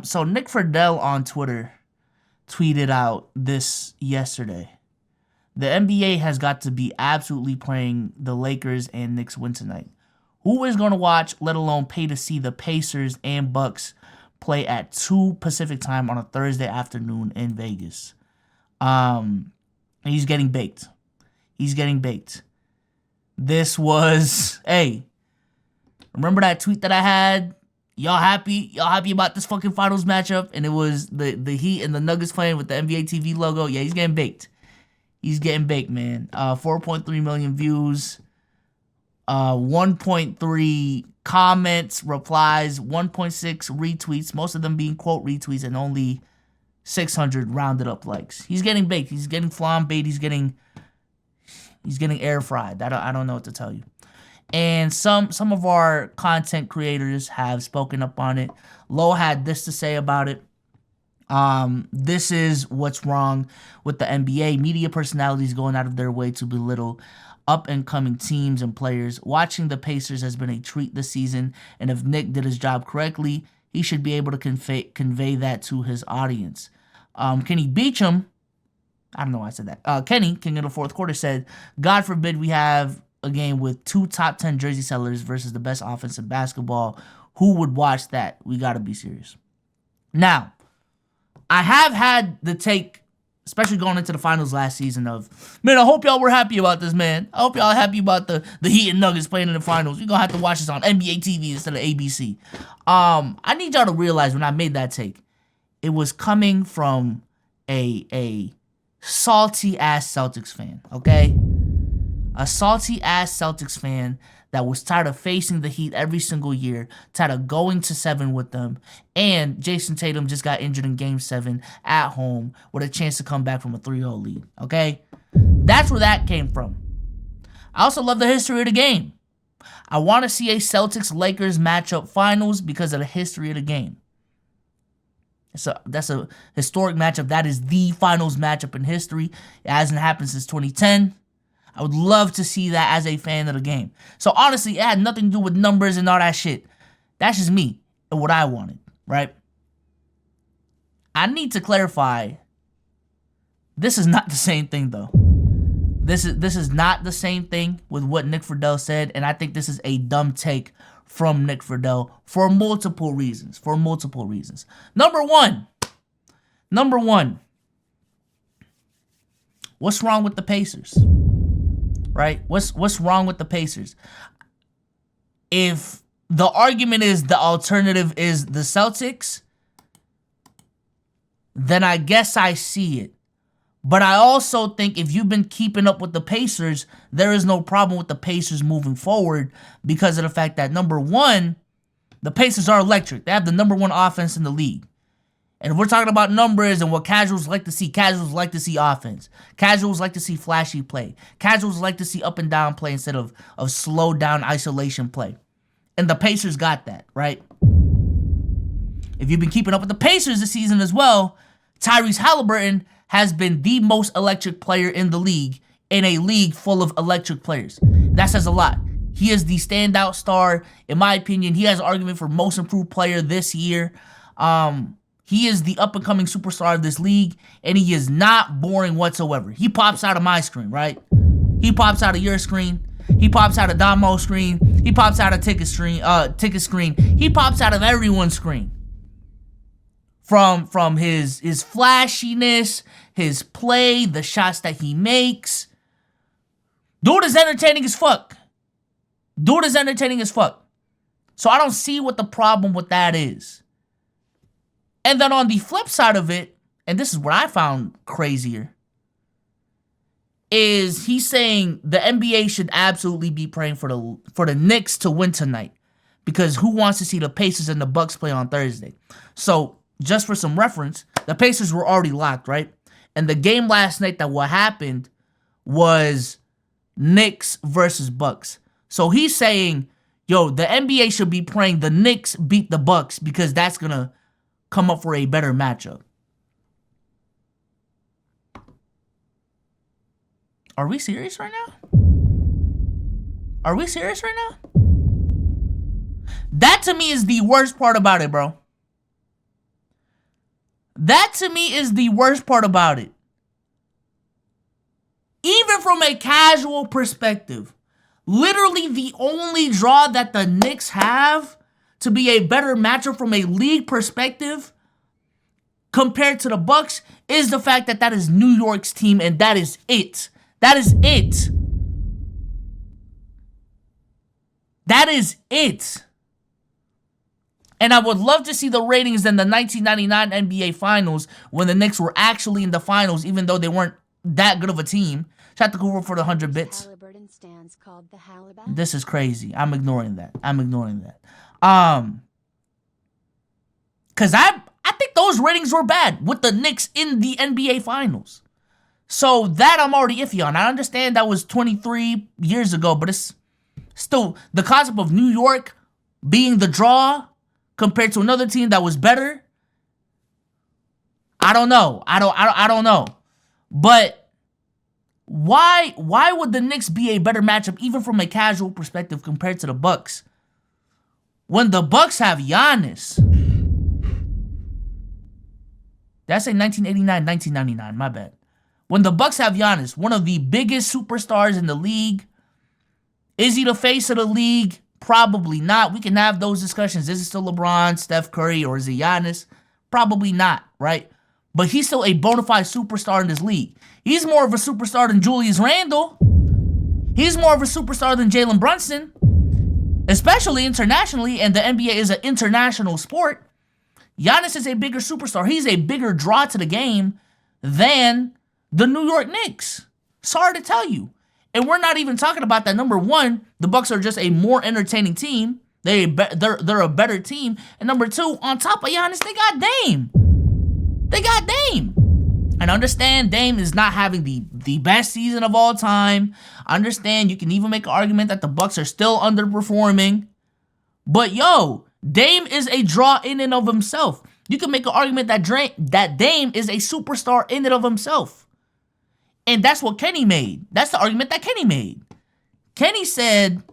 So Nick Friedel on Twitter tweeted out this yesterday. The NBA has got to be absolutely playing the Lakers and Knicks win tonight. Who is going to watch, let alone pay to see the Pacers and Bucks play at 2 Pacific time on a Thursday afternoon in Vegas? He's getting baked. He's getting baked. This was, hey, remember that tweet that I had? Y'all happy? Y'all happy about this fucking finals matchup? And it was the Heat and the Nuggets playing with the NBA TV logo. Yeah, he's getting baked. He's getting baked, man. 4.3 million views. 1.3 comments, replies, 1.6 retweets, most of them being quote retweets, and only 600 rounded up likes. He's getting baked. He's getting flambéed. He's getting air fried. I don't know what to tell you. And some of our content creators have spoken up on it. Lo had this to say about it. This is what's wrong with the NBA. Media personalities going out of their way to belittle up-and-coming teams and players. Watching the Pacers has been a treat this season, and if Nick did his job correctly, he should be able to convey that to his audience. Kenny Beecham, I don't know why I said that. Kenny, king of the fourth quarter, said, God forbid we have a game with 2 top 10 jersey sellers versus the best offense in basketball. Who would watch that? We got to be serious. Now, I have had the take, especially going into the finals last season, of, man, I hope y'all were happy about this, man. I hope y'all happy about the Heat and Nuggets playing in the finals. You're going to have to watch this on NBA TV instead of ABC. I need y'all to realize when I made that take, it was coming from a salty-ass Celtics fan, okay? A salty-ass Celtics fan that was tired of facing the Heat every single year, tired of going to 7 with them, and Jason Tatum just got injured in Game 7 at home with a chance to come back from a 3-0 lead, okay? That's where that came from. I also love the history of the game. I want to see a Celtics-Lakers matchup finals because of the history of the game. That's a historic matchup. That is the finals matchup in history. It hasn't happened since 2010. I would love to see that as a fan of the game. So honestly, it had nothing to do with numbers and all that shit. That's just me and what I wanted, right? I need to clarify, this is not the same thing though. This is not the same thing with what Nick Friedel said, and I think this is a dumb take from Nick Friedel for multiple reasons. Number one, what's wrong with the Pacers? Right? What's wrong with the Pacers? If the argument is the alternative is the Celtics, then I guess I see it. But I also think if you've been keeping up with the Pacers, there is no problem with the Pacers moving forward because of the fact that, number one, the Pacers are electric. They have the number 1 offense in the league. And if we're talking about numbers and what casuals like to see offense. Casuals like to see flashy play. Casuals like to see up and down play instead of slow down isolation play. And the Pacers got that, right? If you've been keeping up with the Pacers this season as well, Tyrese Halliburton has been the most electric player in the league, in a league full of electric players. That says a lot. He is the standout star. In my opinion, he has an argument for most improved player this year. He is the up-and-coming superstar of this league, and he is not boring whatsoever. He pops out of my screen, right? He pops out of your screen. He pops out of Damo's screen. He pops out of ticket screen. He pops out of everyone's screen. From his flashiness, his play, the shots that he makes. Dude is entertaining as fuck. So I don't see what the problem with that is. And then on the flip side of it, and this is what I found crazier, is he's saying the NBA should absolutely be praying for the Knicks to win tonight, because who wants to see the Pacers and the Bucks play on Thursday? So just for some reference, the Pacers were already locked, right? And the game last night that what happened was Knicks versus Bucks. So he's saying, yo, the NBA should be praying the Knicks beat the Bucks because that's going to come up for a better matchup. Are we serious right now? That to me is the worst part about it, bro. That to me is the worst part about it. Even from a casual perspective, literally the only draw that the Knicks have to be a better matchup from a league perspective compared to the Bucks is the fact that that is New York's team, and that is it. That is it. That is it. And I would love to see the ratings in the 1999 NBA Finals when the Knicks were actually in the finals, even though they weren't that good of a team. Shout out to Cooper for the 100 bits. This is crazy. I'm ignoring that. Because I think those ratings were bad with the Knicks in the NBA Finals. So that I'm already iffy on. I understand that was 23 years ago, but it's still the concept of New York being the draw compared to another team that was better. I don't know. I don't know. But why would the Knicks be a better matchup even from a casual perspective compared to the Bucks? When the Bucks have Giannis. Did I say 1989, 1999? My bad. When the Bucks have Giannis, one of the biggest superstars in the league. Is he the face of the league? Probably not. We can have those discussions. Is it still LeBron, Steph Curry, or is it Giannis? Probably not, right? But he's still a bona fide superstar in this league. He's more of a superstar than Julius Randle. He's more of a superstar than Jalen Brunson, especially internationally, and the NBA is an international sport. Giannis is a bigger superstar. He's a bigger draw to the game than the New York Knicks. Sorry to tell you. And we're not even talking about that. Number one, the Bucks are just a more entertaining team. They're a better team. And number two, on top of Giannis, they got Dame. And understand Dame is not having the best season of all time. Understand you can even make an argument that the Bucks are still underperforming. But yo, Dame is a draw in and of himself. You can make an argument that Dame is a superstar in and of himself. And that's what Kenny made. That's the argument that Kenny made. Kenny said,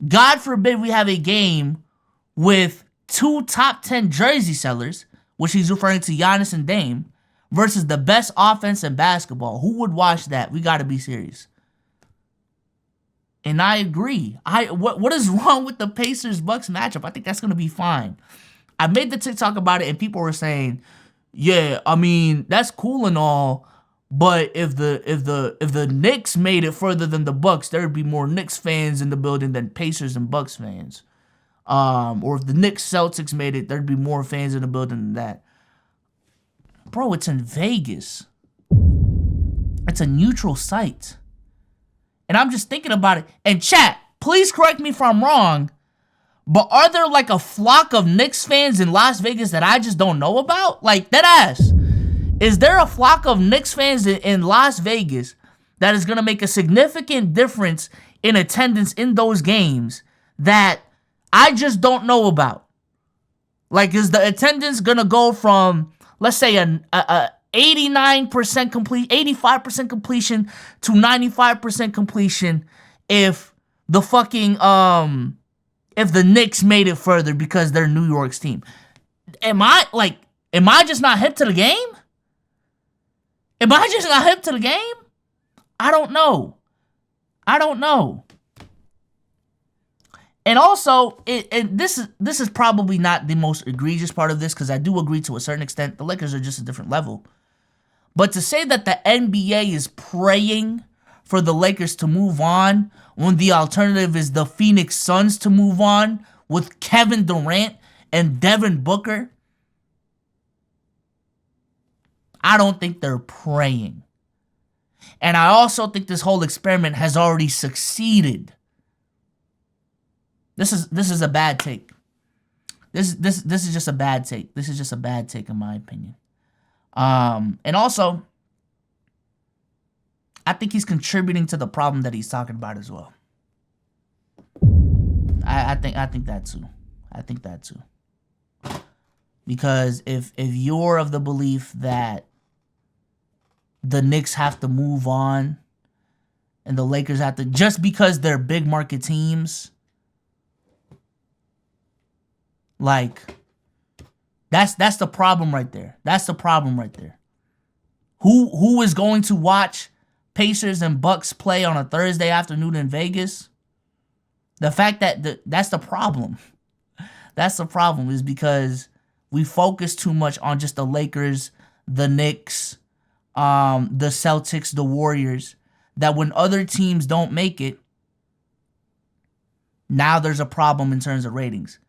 God forbid we have a game with two top 10 jersey sellers, which he's referring to Giannis and Dame, versus the best offense in basketball. Who would watch that? We got to be serious. And I agree. What is wrong with the Pacers-Bucks matchup? I think that's going to be fine. I made the TikTok about it, and people were saying, yeah, I mean, that's cool and all, but if the Knicks made it further than the Bucks, there'd be more Knicks fans in the building than Pacers and Bucks fans. Or if the Knicks Celtics made it, there'd be more fans in the building than that. Bro, it's in Vegas. It's a neutral site. And I'm just thinking about it. And chat, please correct me if I'm wrong, but are there like a flock of Knicks fans in Las Vegas that I just don't know about? Like, deadass. Is there a flock of Knicks fans in Las Vegas that is going to make a significant difference in attendance in those games that I just don't know about? Like, is the attendance going to go from, let's say, an 89% complete, 85% completion to 95% completion if the fucking, if the Knicks made it further because they're New York's team? Am I just not hip to the game? Am I just not hip to the game? I don't know. And also, this is probably not the most egregious part of this, because I do agree to a certain extent. The Lakers are just a different level. But to say that the NBA is praying for the Lakers to move on when the alternative is the Phoenix Suns to move on with Kevin Durant and Devin Booker, I don't think they're praying. And I also think this whole experiment has already succeeded. This is a bad take. This is just a bad take. This is just a bad take in my opinion. And also, I think he's contributing to the problem that he's talking about as well. I think that too. I think that too. Because if you're of the belief that the Knicks have to move on and the Lakers have to, just because they're big market teams, like, That's the problem right there. That's the problem right there. Who is going to watch Pacers and Bucks play on a Thursday afternoon in Vegas? The fact that that's the problem. That's the problem, is because we focus too much on just the Lakers, the Knicks, the Celtics, the Warriors, that when other teams don't make it, now there's a problem in terms of ratings.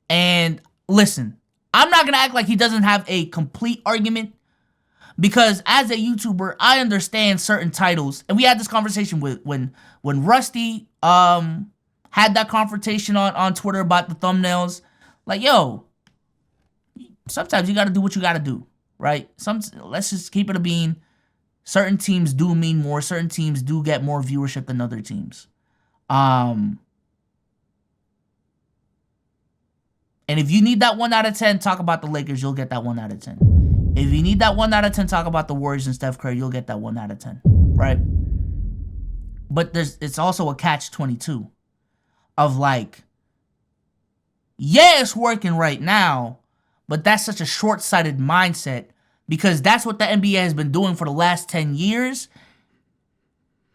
And listen, I'm not going to act like he doesn't have a complete argument, because as a YouTuber, I understand certain titles. And we had this conversation with when Rusty had that confrontation on Twitter about the thumbnails. Like, yo, sometimes you got to do what you got to do, right? Let's just keep it a bean. Certain teams do mean more. Certain teams do get more viewership than other teams. And if you need that 1 out of 10, talk about the Lakers, you'll get that 1 out of 10. If you need that 1 out of 10, talk about the Warriors and Steph Curry, you'll get that 1 out of 10, right? But it's also a catch-22 of like, yeah, it's working right now, but that's such a short-sighted mindset, because that's what the NBA has been doing for the last 10 years,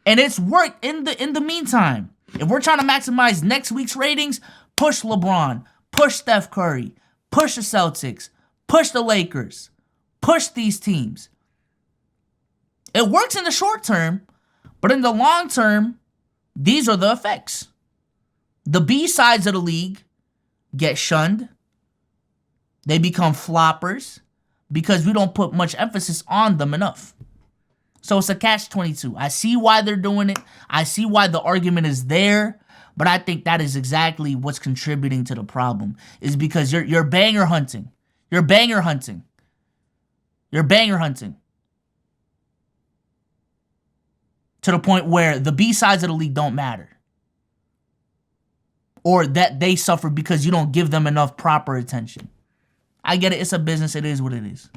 and it's worked in the meantime. If we're trying to maximize next week's ratings, push LeBron, push Steph Curry, push the Celtics, push the Lakers, push these teams. It works in the short term, but in the long term, these are the effects. The B sides of the league get shunned. They become floppers because we don't put much emphasis on them enough. So it's a catch-22. I see why they're doing it. I see why the argument is there. But I think that is exactly what's contributing to the problem, is because you're banger hunting. You're banger hunting. You're banger hunting. To the point where the B sides of the league don't matter. Or that they suffer because you don't give them enough proper attention. I get it. It's a business. It is what it is.